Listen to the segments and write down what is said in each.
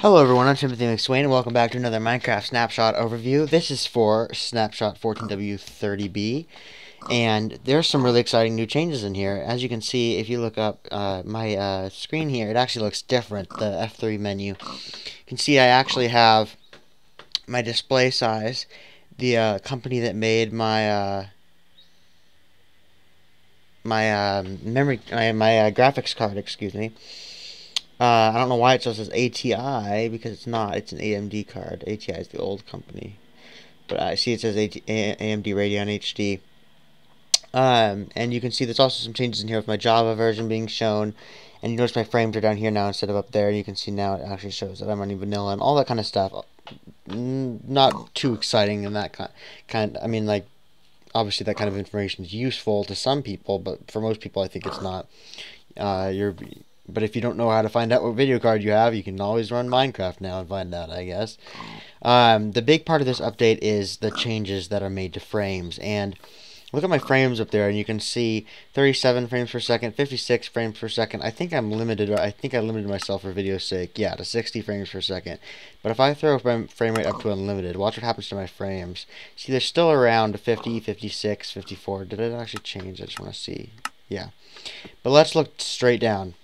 Hello everyone, I'm Timothy McSwain and welcome back to another Minecraft Snapshot overview. This is for Snapshot 14W30B, and there's some really exciting new changes in here. As you can see, if you look up my screen here, it actually looks different, the F3 menu. You can see I actually have my display size, the company that made my graphics card, excuse me. I don't know why it still says ATI, because it's not. It's an AMD card. ATI is the old company. But I see it says AMD Radeon HD. And you can see there's also some changes in here with my Java version being shown. And you notice my frames are down here now instead of up there. And you can see now it actually shows that I'm running vanilla and all that kind of stuff. Not too exciting in that kind. I mean, like, obviously that kind of information is useful to some people, but for most people I think it's not. But if you don't know how to find out what video card you have, you can always run Minecraft now and find out, I guess. The big part of this update is the changes that are made to frames. And look at my frames up there, and you can see 37 frames per second, 56 frames per second. I think I'm limited, or I think I limited myself for video's sake, yeah, to 60 frames per second. But if I throw my frame rate up to unlimited, watch what happens to my frames. See, they're still around 50, 56, 54. Did it actually change? I just want to see. Yeah. But let's look straight down.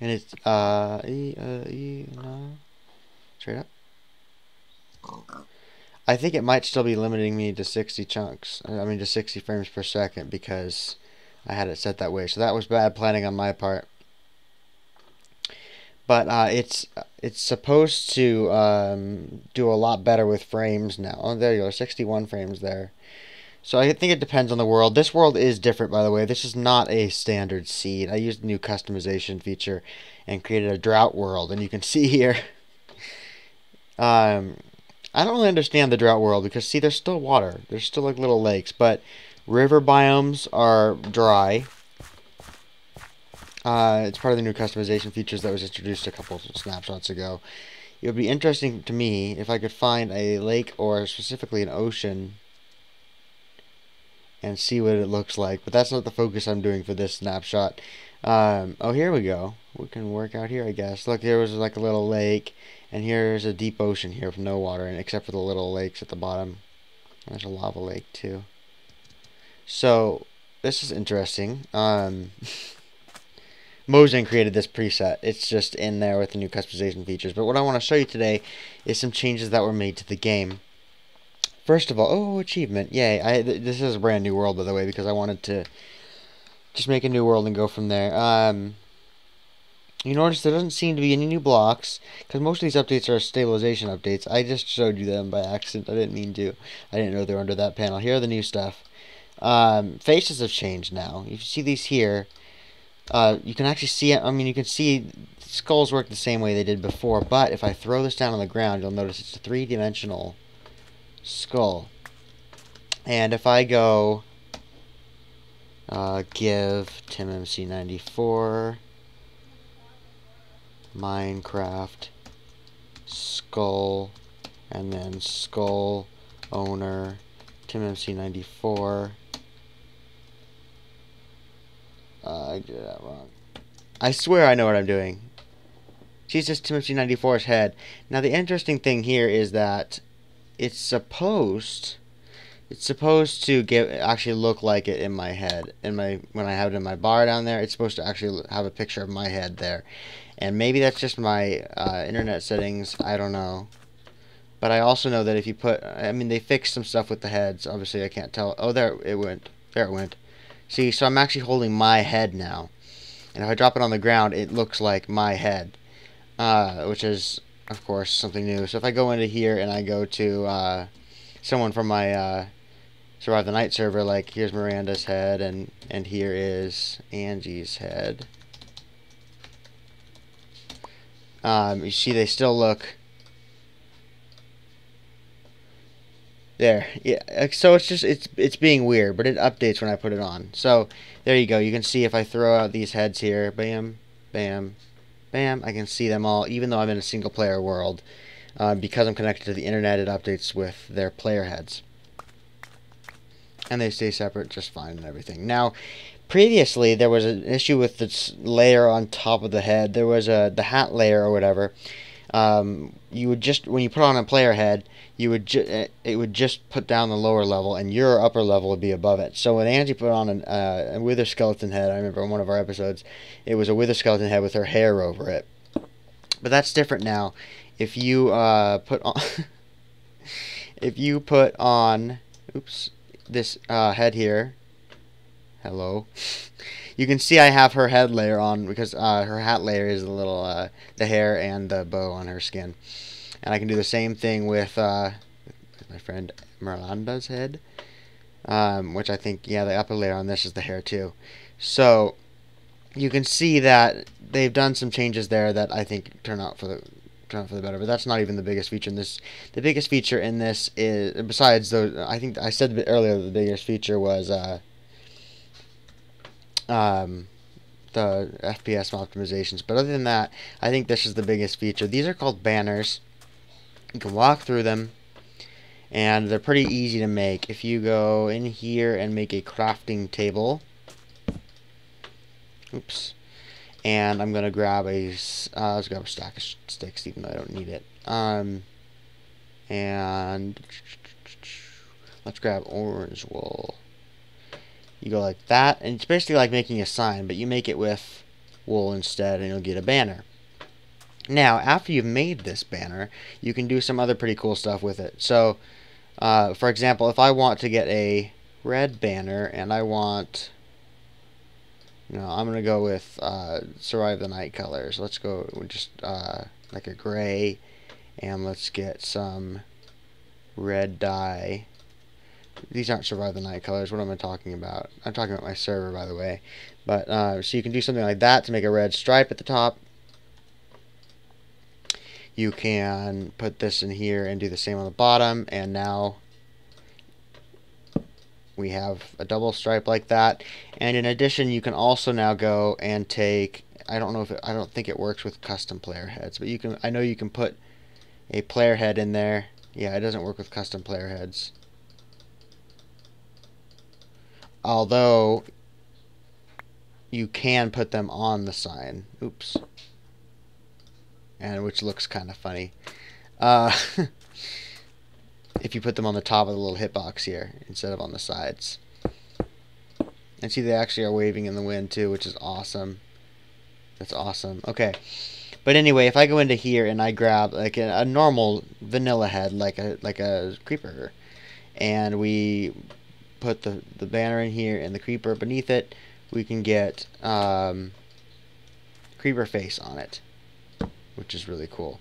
And it's no, straight up. I think it might still be limiting me to 60 chunks. I mean to 60 frames per second because I had it set that way. So that was bad planning on my part. But it's supposed to do a lot better with frames now. Oh, there you go, 61 frames there. So I think it depends on the world. This world is different, by the way. This is not a standard seed. I used a new customization feature and created a drought world. And you can see here, I don't really understand the drought world because, see, there's still water. There's still like little lakes, but river biomes are dry. It's part of the new customization features that was introduced a couple of snapshots ago. It would be interesting to me if I could find a lake or specifically an ocean and see what it looks like, but that's not the focus I'm doing for this snapshot. Oh, here we go. We can work out here, I guess. Look, there was like a little lake, and here's a deep ocean here with no water, and except for the little lakes at the bottom. There's a lava lake too. So this is interesting. Mojang created this preset. It's just in there with the new customization features. But what I want to show you today is some changes that were made to the game. First of all, oh, achievement, yay. This is a brand new world, by the way, because I wanted to just make a new world and go from there. You notice there doesn't seem to be any new blocks, because most of these updates are stabilization updates. I just showed you them by accident. I didn't mean to. I didn't know they were under that panel. Here are the new stuff. Faces have changed now. You see these here. You can actually see, I mean, you can see skulls work the same way they did before, but if I throw this down on the ground, you'll notice it's a three-dimensional skull. And if I go give TimMC94 Minecraft skull and then skull owner TimMC94, I did that wrong. I swear I know what I'm doing. She's just TimMC94's head. Now the interesting thing here is that it's supposed to actually look like it in my head. When I have it in my bar down there, it's supposed to actually have a picture of my head there. And maybe that's just my internet settings. I don't know. But I also know that if you put, I mean, they fixed some stuff with the heads. Obviously, I can't tell. Oh, there it went. There it went. See, so I'm actually holding my head now. And if I drop it on the ground, it looks like my head, which is, of course, something new. So if I go into here and I go to someone from my Survive the Night server, like here's Miranda's head and here is Angie's head. You see they still look there. Yeah, so it's being weird, but it updates when I put it on. So there you go. You can see if I throw out these heads here, bam, bam, bam, I can see them all, even though I'm in a single player world. Because I'm connected to the internet, it updates with their player heads. And they stay separate just fine and everything. Now, previously there was an issue with this layer on top of the head. There was the hat layer or whatever. You would just, when you put on a player head, you would it would just put down the lower level, and your upper level would be above it. So when Angie put on a wither skeleton head, I remember in one of our episodes, it was a wither skeleton head with her hair over it. But that's different now. If you put on if you put on, oops, this head here, hello, you can see I have her head layer on because her hat layer is a little the hair and the bow on her skin. And I can do the same thing with my friend Miranda's head, which I think, yeah, the upper layer on this is the hair too. So you can see that they've done some changes there that I think turn out for the better. But that's not even the biggest feature in this. The biggest feature in this is, besides those, I think I said a bit earlier, the biggest feature was the FPS optimizations. But other than that, I think this is the biggest feature. These are called banners. You can walk through them, and they're pretty easy to make. If you go in here and make a crafting table, oops, and I'm gonna grab let's grab a stack of sticks, even though I don't need it. And let's grab orange wool. You go like that, and it's basically like making a sign, but you make it with wool instead, and you'll get a banner. Now, after you've made this banner, you can do some other pretty cool stuff with it. So, for example, if I want to get a red banner, and I want, I'm going to go with Survive the Night colors. Let's go with just like a gray, and let's get some red dye. These aren't Survive the Night colors. What am I talking about? I'm talking about my server, by the way. But so you can do something like that to make a red stripe at the top. You can put this in here and do the same on the bottom, and now we have a double stripe like that. And in addition, you can also now go and take, I don't think it works with custom player heads, but I know you can put a player head in there. Yeah, it doesn't work with custom player heads. Although you can put them on the sign. Oops. And which looks kind of funny. If you put them on the top of the little hitbox here instead of on the sides. And see, they actually are waving in the wind too, which is awesome. That's awesome. Okay. But anyway, if I go into here and I grab like a normal vanilla head, like a creeper, and we put the banner in here and the creeper beneath it, we can get creeper face on it, which is really cool.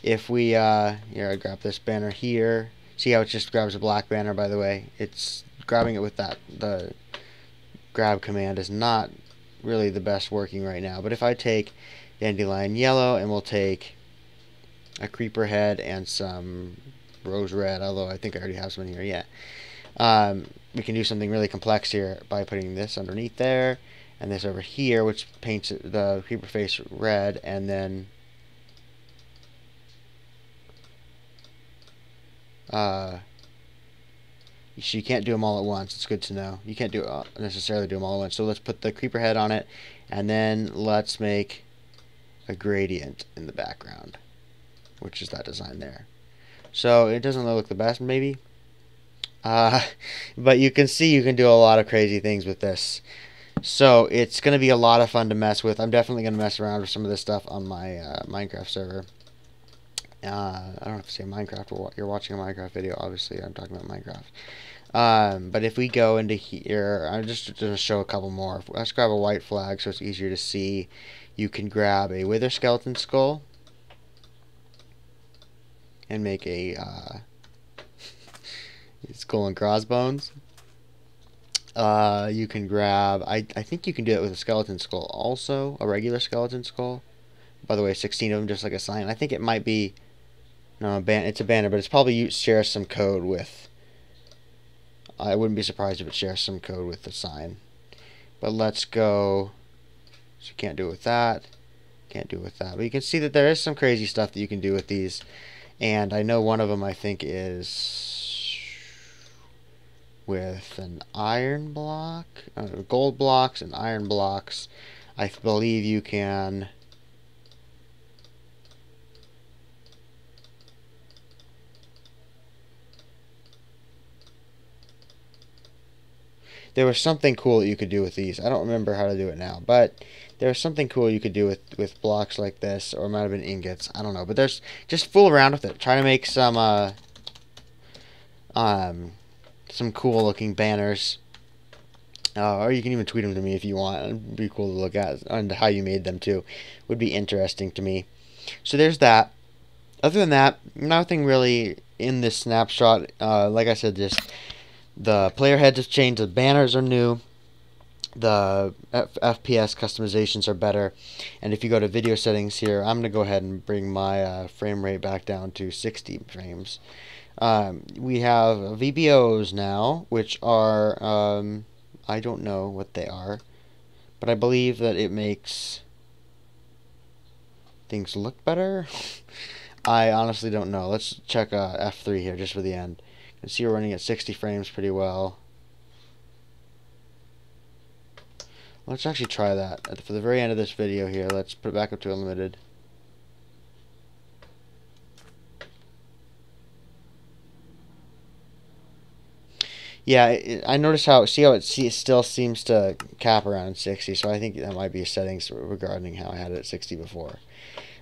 If we here, I grab this banner here. See how it just grabs a black banner, by the way? It's grabbing it with the grab command is not really the best working right now. But if I take dandelion yellow, and we'll take a creeper head and some rose red, although I think I already have some in here, yeah. We can do something really complex here by putting this underneath there, and this over here, which paints the creeper face red, and then so you can't do them all at once. It's good to know. You can't necessarily do them all at once. So let's put the creeper head on it, and then let's make a gradient in the background, which is that design there. So it doesn't look the best, maybe, but you can see you can do a lot of crazy things with this. So it's going to be a lot of fun to mess with. I'm definitely going to mess around with some of this stuff on my Minecraft server. I don't have to say Minecraft. You're watching a Minecraft video, obviously. I'm talking about Minecraft. But if we go into here, I'm just going to show a couple more. Let's grab a white flag so it's easier to see. You can grab a wither skeleton skull and make a skull and crossbones. You can grab, I think you can do it with a skeleton skull also, a regular skeleton skull. By the way, 16 of them, just like a sign. I think it might be, no, it's a banner, but it's probably shares some code with, I wouldn't be surprised if it shares some code with the sign. But let's go, so you can't do it with that, can't do it with that. But you can see that there is some crazy stuff that you can do with these. And I know one of them, I think, is with an iron block, gold blocks and iron blocks, I believe you can there was something cool that you could do with these. I don't remember how to do it now, but there was something cool you could do with blocks like this, or it might have been ingots. I don't know, but there's just fool around with it. Try to make some cool looking banners. Or you can even tweet them to me if you want. It'd be cool to look at, and how you made them too. Would be interesting to me. So there's that. Other than that, nothing really in this snapshot. Like I said, just the player heads have changed. The banners are new. The FPS customizations are better. And if you go to video settings here, I'm going to go ahead and bring my frame rate back down to 60 frames. We have VBOs now, which are, I don't know what they are, but I believe that it makes things look better. I honestly don't know. Let's check F3 here just for the end. You can see we're running at 60 frames pretty well. Let's actually try that. For the very end of this video here, let's put it back up to unlimited. Yeah, I noticed how, see how it still seems to cap around 60, so I think that might be settings regarding how I had it at 60 before.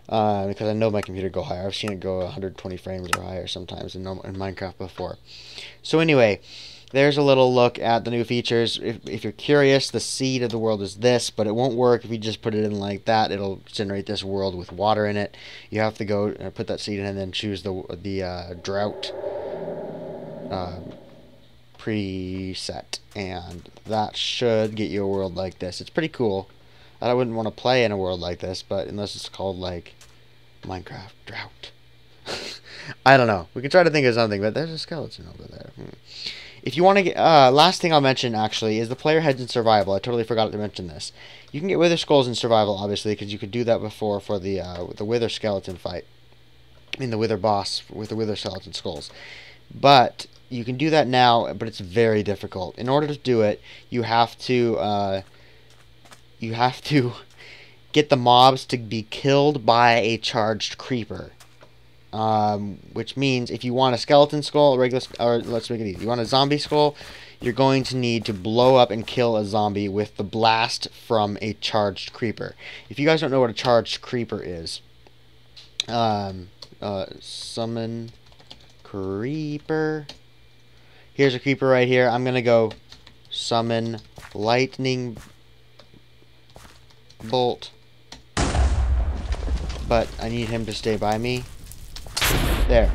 Because I know my computer go higher. I've seen it go 120 frames or higher sometimes in Minecraft before. So anyway, there's a little look at the new features. If you're curious, the seed of the world is this, but it won't work if you just put it in like that. It'll generate this world with water in it. You have to go put that seed in and then choose the drought preset, and that should get you a world like this. It's pretty cool. I wouldn't want to play in a world like this, but unless it's called like Minecraft Drought. I don't know. We can try to think of something, but there's a skeleton over there. If you want to get, last thing I'll mention actually is the player heads in survival. I totally forgot to mention this. You can get wither skulls in survival, obviously, because you could do that before for the wither skeleton fight. I mean the wither boss with the wither skeleton skulls. But you can do that now, but it's very difficult. In order to do it, you have to get the mobs to be killed by a charged creeper. Which means if you want a skeleton skull, or let's make it easy. You want a zombie skull, you're going to need to blow up and kill a zombie with the blast from a charged creeper. If you guys don't know what a charged creeper is, summon creeper. Here's a creeper right here. I'm gonna go summon lightning bolt, but I need him to stay by me. There.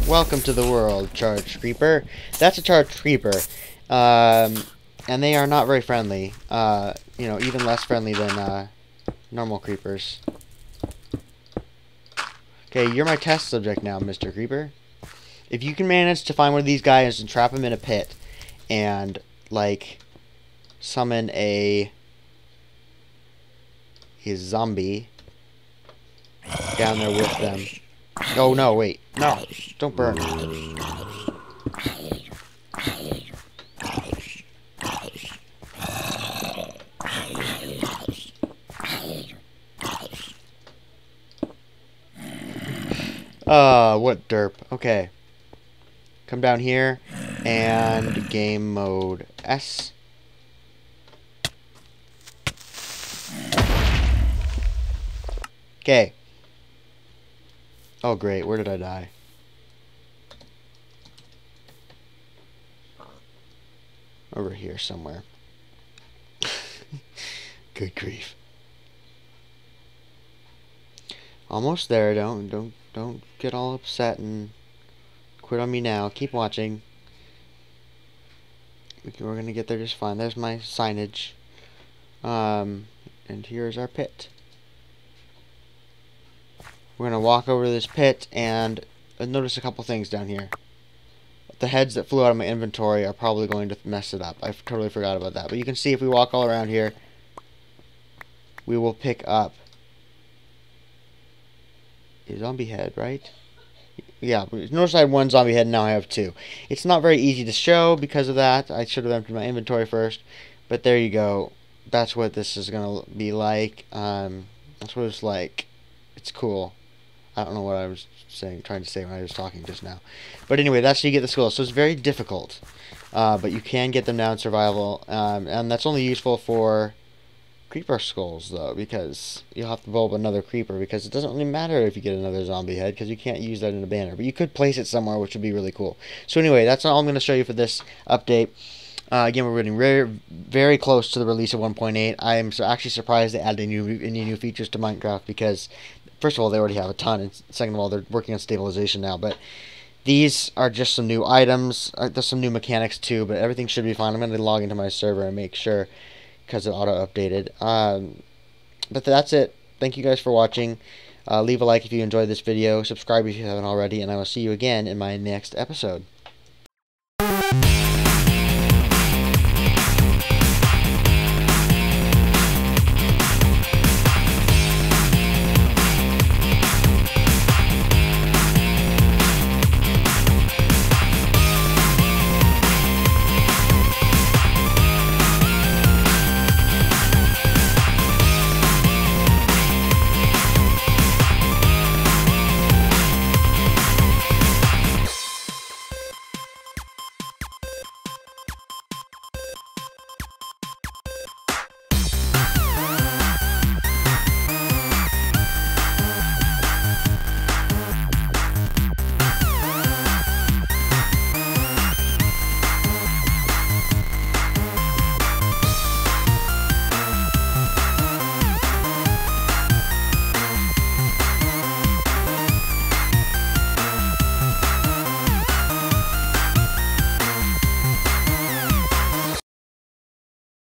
Welcome to the world, charged creeper. That's a charged creeper, and they are not very friendly. You know, even less friendly than normal creepers. Okay, you're my test subject now, Mr. Creeper. If you can manage to find one of these guys and trap him in a pit, and like summon a zombie down there with them. Oh no, wait. No, don't burn. What derp. Okay. Come down here and game mode S. Okay. Oh great, where did I die? Over here somewhere. Good grief. Almost there. Don't get all upset and quit on me now. Keep watching. We're gonna get there just fine. There's my signage. And here's our pit. We're gonna walk over to this pit and notice a couple things down here. The heads that flew out of my inventory are probably going to mess it up. I totally forgot about that. But you can see if we walk all around here, we will pick up a zombie head, right? Yeah, notice I had one zombie head, now I have two. It's not very easy to show because of that. I should have emptied my inventory first. But there you go. That's what this is going to be like. That's what it's like. It's cool. I don't know what I was trying to say when I was talking just now. But anyway, that's how you get the skulls. So it's very difficult. But you can get them down in survival. And that's only useful for creeper skulls, though, because you'll have to bulb another creeper, because it doesn't really matter if you get another zombie head, because you can't use that in a banner. But you could place it somewhere, which would be really cool. So anyway, that's all I'm going to show you for this update. Again, we're getting very, very close to the release of 1.8. I am actually surprised they added any new features to Minecraft, because first of all, they already have a ton, and second of all, they're working on stabilization now. But these are just some new items. There's some new mechanics too, but everything should be fine. I'm going to log into my server and make sure, because it auto-updated. But that's it. Thank you guys for watching. Leave a like if you enjoyed this video. Subscribe if you haven't already, and I will see you again in my next episode.